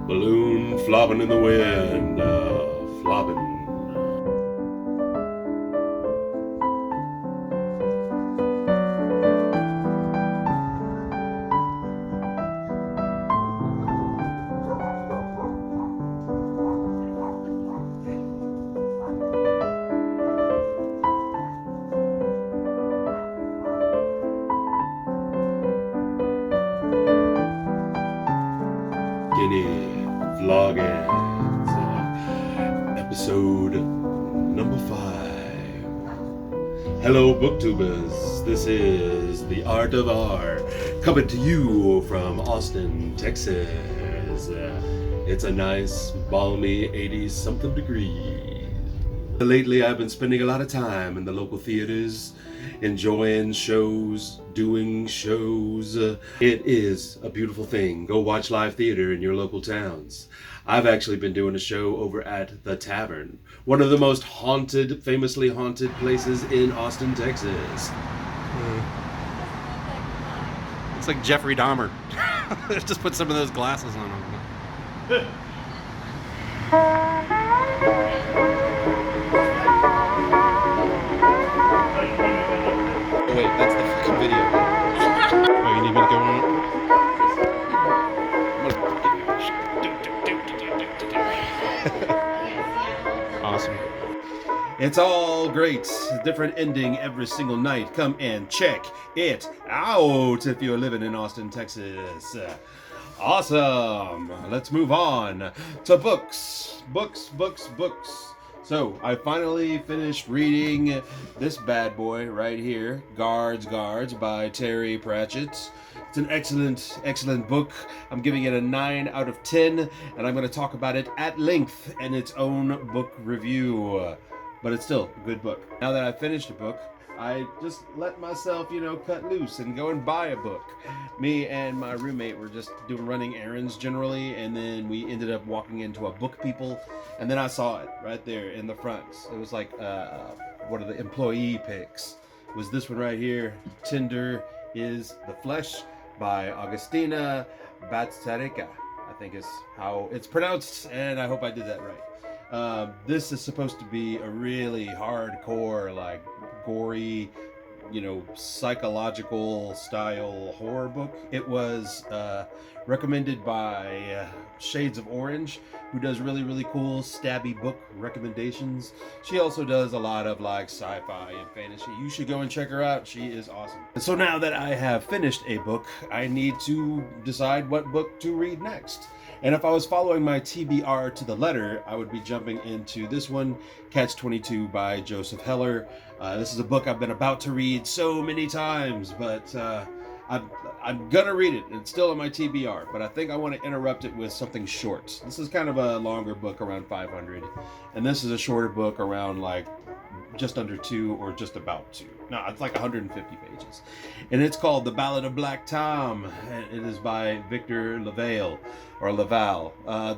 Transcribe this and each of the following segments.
Balloon flopping in the wind, flopping. Kenny Vloggins, episode number 5. Hello, Booktubers. This is The Art of R, coming to you from Austin, Texas. It's a nice, balmy 80-something degrees. Lately, I've been spending a lot of time in the local theaters, enjoying shows, doing shows. It is a beautiful thing. Go watch live theater in your local towns. I've actually been doing a show over at The Tavern, one of the most haunted, famously haunted places in Austin, Texas. It's like Jeffrey Dahmer. Just put some of those glasses on him. Oh wait, that's the fucking video. Oh, you need me to go on it? Awesome. It's all great. Different ending every single night. Come and check it out if you're living in Austin, Texas. Awesome. Let's move on to books. Books. So I finally finished reading this bad boy right here, Guards by Terry Pratchett. It's an excellent book. I'm giving it a 9 out of 10, and I'm going to talk about it at length in its own book review. But it's still a good book. Now that I've finished a book, I just let myself, cut loose and go and buy a book. Me and my roommate were just running errands generally, and then we ended up walking into a Book People, and then I saw it right there in the front. It was like one of the employee picks. It was this one right here, Tender is the Flesh by Agustina Bazterrica, I think is how it's pronounced, and I hope I did that right. This is supposed to be a really hardcore, like gory, psychological style horror book. It was recommended by Shades of Orange, who does really cool stabby book recommendations. She also does a lot of like sci-fi and fantasy. You should go and check her out. She is awesome. So now that I have finished a book, I need to decide what book to read next. And if I was following my TBR to the letter, I would be jumping into this one, Catch-22 by Joseph Heller. This is a book I've been about to read so many times, but I'm gonna read it. It's still on my TBR, but I think I want to interrupt it with something short. This is kind of a longer book, around 500, and this is a shorter book, around like just under 2 or just about 2. No, it's like 150 pages. And it's called The Ballad of Black Tom. It is by Victor Lavalle.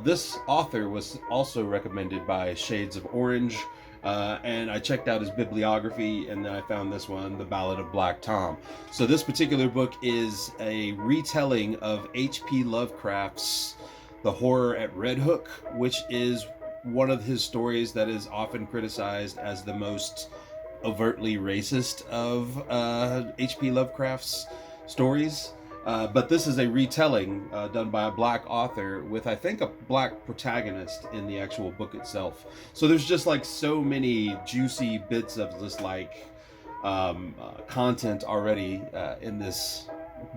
This author was also recommended by Shades of Orange, and I checked out his bibliography, and then I found this one, The Ballad of Black Tom. So this particular book is a retelling of H.P. Lovecraft's The Horror at Red Hook, which is one of his stories that is often criticized as the most overtly racist of H.P. Lovecraft's stories. But this is a retelling done by a black author with, I think, a black protagonist in the actual book itself. So there's just like so many juicy bits of this like content already in this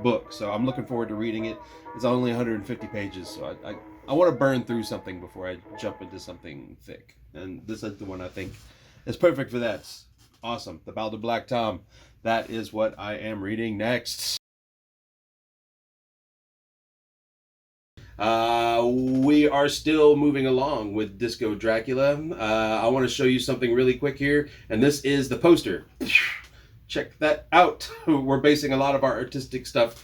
book. So I'm looking forward to reading it. It's only 150 pages, so I want to burn through something before I jump into something thick. And this is the one I think is perfect for that. Awesome. The Ballad of Black Tom. That is what I am reading next. We are still moving along with Disco Dracula. I want to show you something really quick here, and this is the poster. check that out. We're basing a lot of our artistic stuff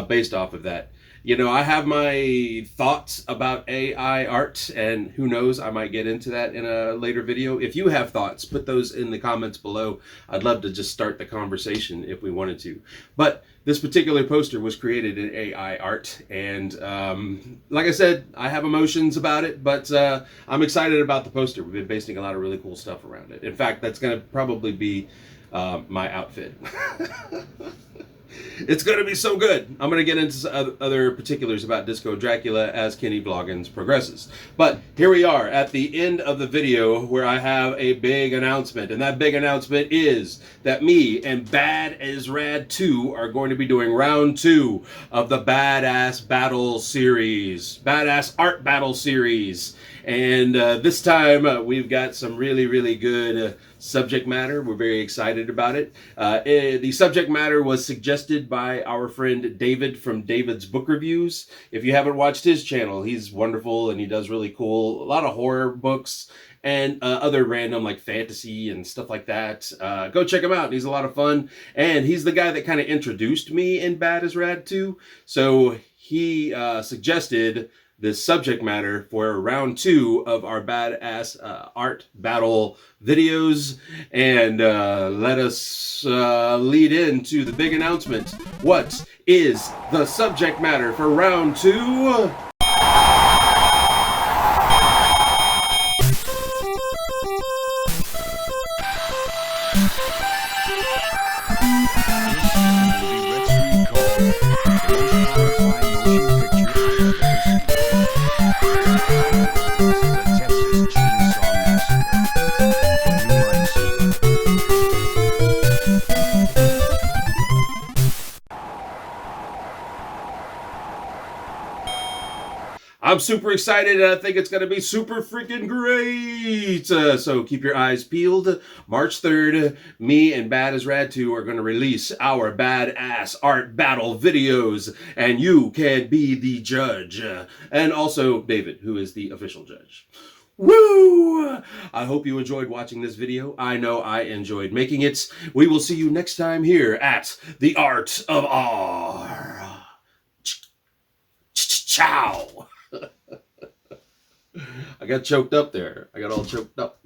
based off of that. You know, I have my thoughts about AI art, and who knows, I might get into that in a later video. If you have thoughts, put those in the comments below. I'd love to just start the conversation if we wanted to. But this particular poster was created in AI art, and like I said, I have emotions about it, but I'm excited about the poster. We've been basing a lot of really cool stuff around it. In fact, that's going to probably be my outfit. It's going to be so good. I'm going to get into other particulars about Disco Dracula as Kenny Vloggins progresses. But here we are at the end of the video where I have a big announcement. And that big announcement is that me and Bad as Rad 2 are going to be doing round 2 of the Badass Battle series. Badass Art Battle series. And this time we've got some really, really good subject matter. We're very excited about it. The subject matter was suggested by our friend David from David's Book Reviews. If you haven't watched his channel, he's wonderful and he does really cool, a lot of horror books and other random like fantasy and stuff like that. Go check him out. He's a lot of fun. And he's the guy that kind of introduced me in Bad as Rad 2. So he suggested this subject matter for round 2 of our badass art battle videos, and let us lead into the big announcement. What is the subject matter for round 2? I'm super excited, and I think it's going to be super freaking great. So keep your eyes peeled. March 3rd, me and Bad as Rad 2 are going to release our badass art battle videos, and you can be the judge. And also David, who is the official judge. Woo! I hope you enjoyed watching this video. I know I enjoyed making it. We will see you next time here at The Art of R. Ciao! I got choked up there. I got all choked up.